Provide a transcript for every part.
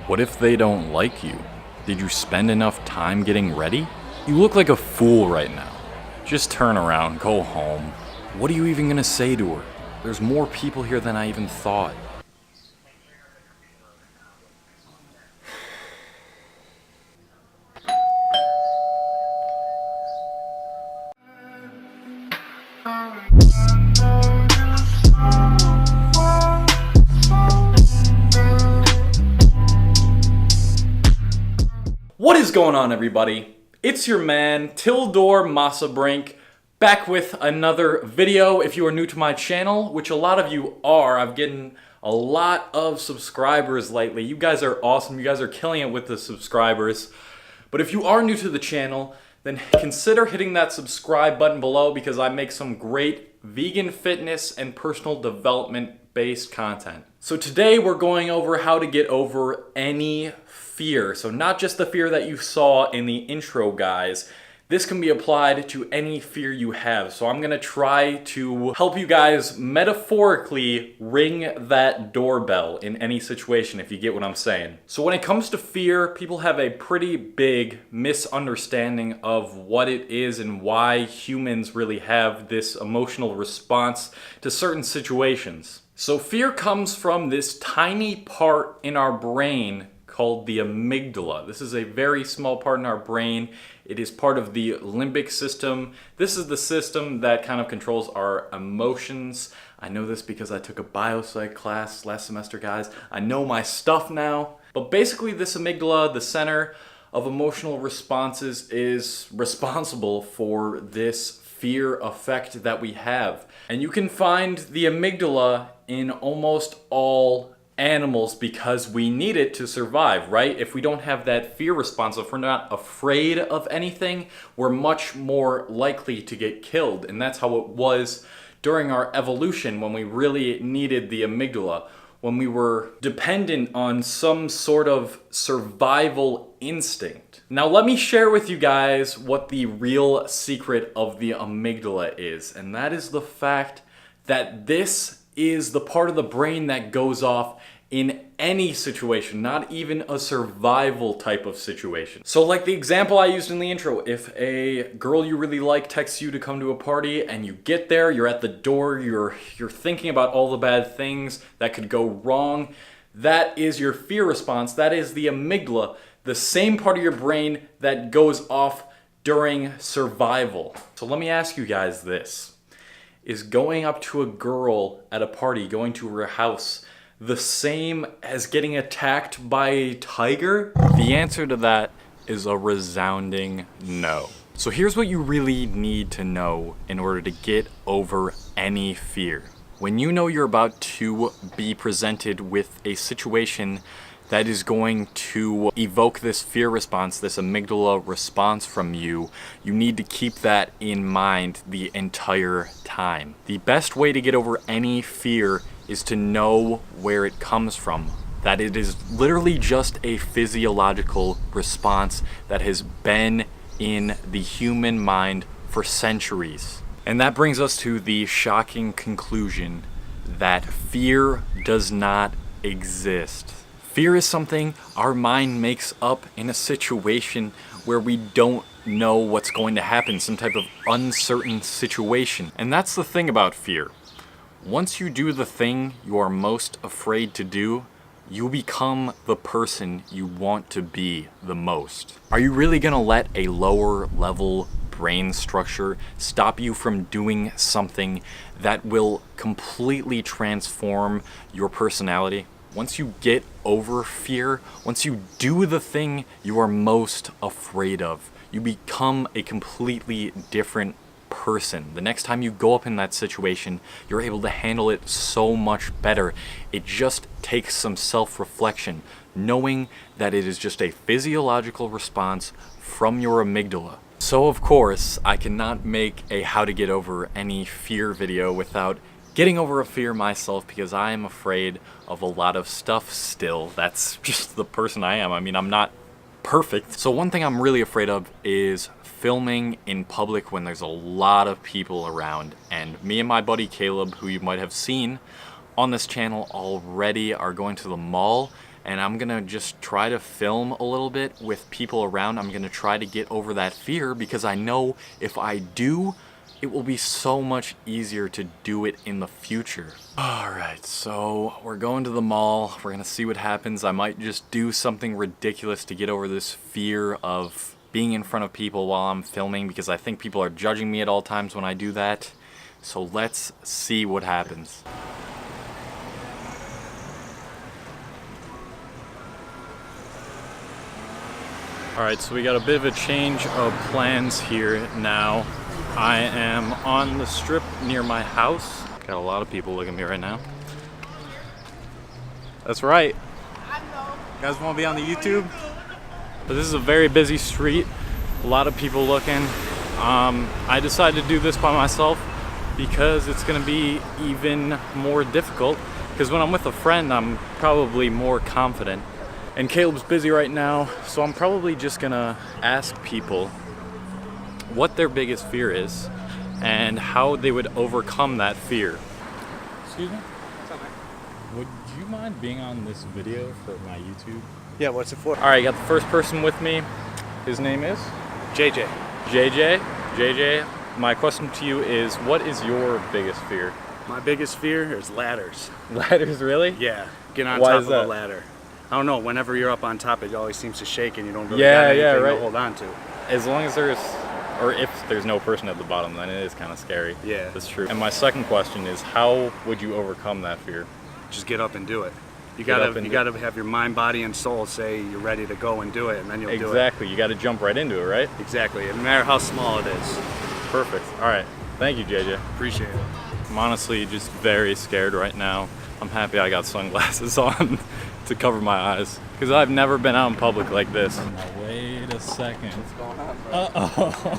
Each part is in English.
What if they don't like you? Did you spend enough time getting ready? You look like a fool right now. Just turn around, go home. What are you even gonna say to her? There's more people here than I even thought. What is going on, everybody? It's your man, Tildor Massabrink, back with another video. If you are new to my channel, which a lot of you are, I've gotten a lot of subscribers lately. You guys are awesome. You guys are killing it with the subscribers. But if you are new to the channel, then consider hitting that subscribe button below because I make some great vegan fitness and personal development based content. So today we're going over how to get over any fear. So not just the fear that you saw in the intro, guys. This can be applied to any fear you have. So I'm gonna try to help you guys metaphorically ring that doorbell in any situation, if you get what I'm saying. So when it comes to fear, people have a pretty big misunderstanding of what it is and why humans really have this emotional response to certain situations. So fear comes from this tiny part in our brain called the amygdala. This is a very small part in our brain. It is part of the limbic system. This is the system that kind of controls our emotions. I know this because I took a biopsych class last semester, guys. I know my stuff now. But basically this amygdala, the center of emotional responses, is responsible for this fear effect that we have. And you can find the amygdala in almost all animals because we need it to survive, right? If we don't have that fear response, if we're not afraid of anything, we're much more likely to get killed. And that's how it was during our evolution when we really needed the amygdala, when we were dependent on some sort of survival instinct. Now let me share with you guys what the real secret of the amygdala is, and that is the fact that this is the part of the brain that goes off in any situation, not even a survival type of situation. So like the example I used in the intro, if a girl you really like texts you to come to a party and you get there, you're at the door, you're thinking about all the bad things that could go wrong, that is your fear response. That is the amygdala, the same part of your brain that goes off during survival. So let me ask you guys this. Is going up to a girl at a party, going to her house, the same as getting attacked by a tiger? The answer to that is a resounding no. So here's what you really need to know in order to get over any fear. When you know you're about to be presented with a situation that is going to evoke this fear response, this amygdala response from you, you need to keep that in mind the entire time. The best way to get over any fear is to know where it comes from. That it is literally just a physiological response that has been in the human mind for centuries. And that brings us to the shocking conclusion that fear does not exist. Fear is something our mind makes up in a situation where we don't know what's going to happen, some type of uncertain situation. And that's the thing about fear. Once you do the thing you are most afraid to do, you become the person you want to be the most. Are you really gonna let a lower level brain structure stop you from doing something that will completely transform your personality? Once you get over fear, once you do the thing you are most afraid of, you become a completely different person. The next time you go up in that situation, you're able to handle it so much better. It just takes some self-reflection, knowing that it is just a physiological response from your amygdala. So of course, I cannot make a how to get over any fear video without getting over a fear myself, because I am afraid of a lot of stuff still. That's just the person I am. I mean, I'm not perfect. So one thing I'm really afraid of is filming in public when there's a lot of people around. And me and my buddy Caleb, who you might have seen on this channel already, are going to the mall and I'm gonna just try to film a little bit with people around. I'm gonna try to get over that fear because I know if I do, it will be so much easier to do it in the future. All right, so we're going to the mall. We're gonna see what happens. I might just do something ridiculous to get over this fear of being in front of people while I'm filming because I think people are judging me at all times when I do that. So let's see what happens. All right, so we got a bit of a change of plans here now. I am on the strip near my house. Got a lot of people looking at me right now. That's right. You guys want to be on the YouTube? But this is a very busy street. A lot of people looking. I decided to do this by myself because it's gonna be even more difficult. Because when I'm with a friend, I'm probably more confident. And Caleb's busy right now, so I'm probably just gonna ask people what their biggest fear is and how they would overcome that fear. Excuse me? Would you mind being on this video for my YouTube? Yeah, what's it for? All right, got the first person with me. His name is? JJ. JJ, my question to you is, what is your biggest fear? My biggest fear is ladders. Ladders, really? Yeah, get on Why top is of that? a ladder. I don't know, whenever you're up on top, it always seems to shake and you don't really Yeah, have anything yeah, right. to hold on to. As long as there's, or if there's no person at the bottom, then it is kind of scary. Yeah. That's true. And my second question is, how would you overcome that fear? Just get up and do it. You Get up gotta, and you do it. gotta have your mind, body, and soul say you're ready to go and do it, and then you'll do it. Exactly, you got to jump right into it, right? Exactly, no matter how small it is. Perfect. All right, thank you, JJ. Appreciate it. I'm honestly just very scared right now. I'm happy I got sunglasses on to cover my eyes because I've never been out in public like this. Now, wait a second. What's going on, bro?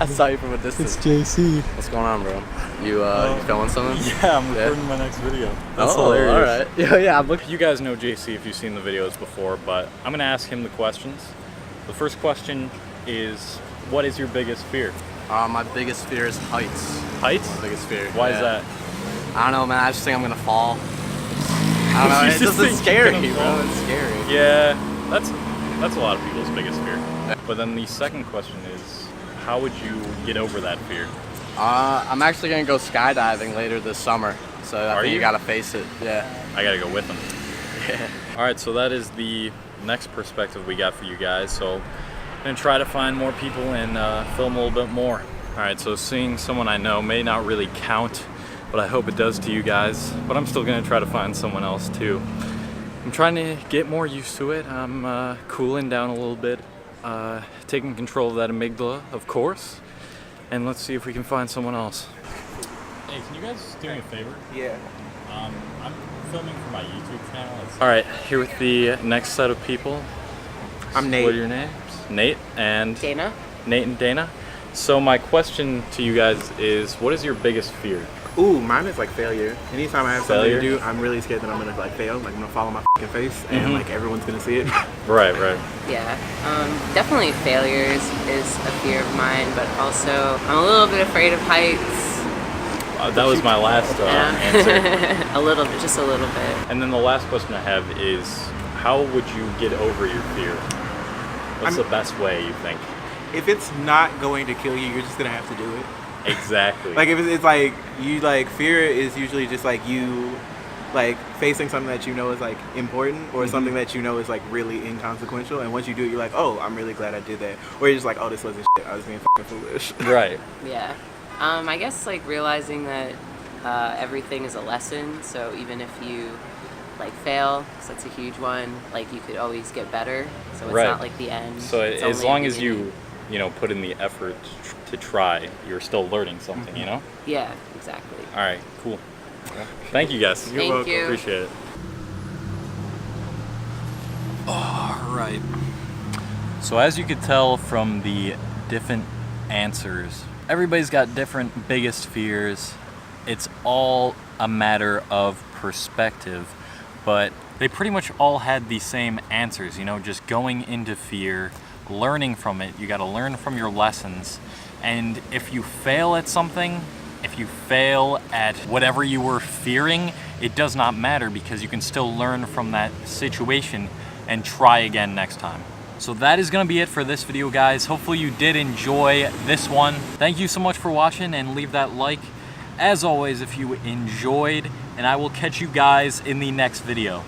I saw you from a distance. It's JC. What's going on, bro? You filming something? Yeah, I'm recording my next video. That's Oh, hilarious. all right. Yeah, I'm looking. You guys know JC if you've seen the videos before, but I'm gonna ask him the questions. The first question is, what is your biggest fear? My biggest fear is heights. Heights? My biggest fear. Why is Yeah. that? I don't know, man. I just think I'm gonna fall. I don't know. You It's just just it's think scary, you're gonna bro. fall? It's scary. Yeah, that's a lot of people's biggest fear. But then the second question is, how would you get over that fear? I'm actually gonna go skydiving later this summer, so I Are think you? you gotta face it. Yeah. I gotta go with him. All right, so that is the next perspective we got for you guys. So I'm gonna try to find more people and film a little bit more. All right, so seeing someone I know may not really count, but I hope it does to you guys. But I'm still gonna try to find someone else too. I'm trying to get more used to it. I'm cooling down a little bit, taking control of that amygdala, of course. And let's see if we can find someone else. Hey, can you guys do me a favor? Yeah. I'm filming for my YouTube channel. All right, here with the next set of people. I'm Nate. What are your names? Nate and Dana? Nate and Dana. So my question to you guys is, what is your biggest fear? Ooh, mine is like failure. Anytime I have something Failure? to do, I'm really scared that I'm gonna like fail. Like I'm gonna fall on my fucking face and like everyone's gonna see it. Right. Yeah. Definitely failures is a fear of mine, but also I'm a little bit afraid of heights. That was my last answer. A little bit, just a little bit. And then the last question I have is, how would you get over your fear? What's the best way you think? If it's not going to kill you, you're just gonna have to do it. Exactly. Like if it's like you like fear is usually just like you like facing something that you know is like important or something that you know is like really inconsequential, and once you do it, you're like, oh, I'm really glad I did that. Or you're just like, oh, this wasn't shit. I was being fucking foolish. Right. Yeah. I guess like realizing that everything is a lesson. So even if you like fail, because that's a huge one, like you could always get better. So it's Right. not like the end. So It's as only long the as beginning. you know, put in the effort to try, you're still learning something, you know? Yeah, exactly. All right, cool. Thank you guys. Thank welcome. you. Appreciate it. All right. So as you could tell from the different answers, everybody's got different biggest fears. It's all a matter of perspective, but they pretty much all had the same answers, you know, just going into fear, learning from it. You got to learn from your lessons. And if you fail at something, If you fail at whatever you were fearing, it does not matter because you can still learn from that situation and try again next time. So that is gonna be it for this video, guys. Hopefully you did enjoy this one. Thank you so much for watching, and leave that like, as always, if you enjoyed, and I will catch you guys in the next video.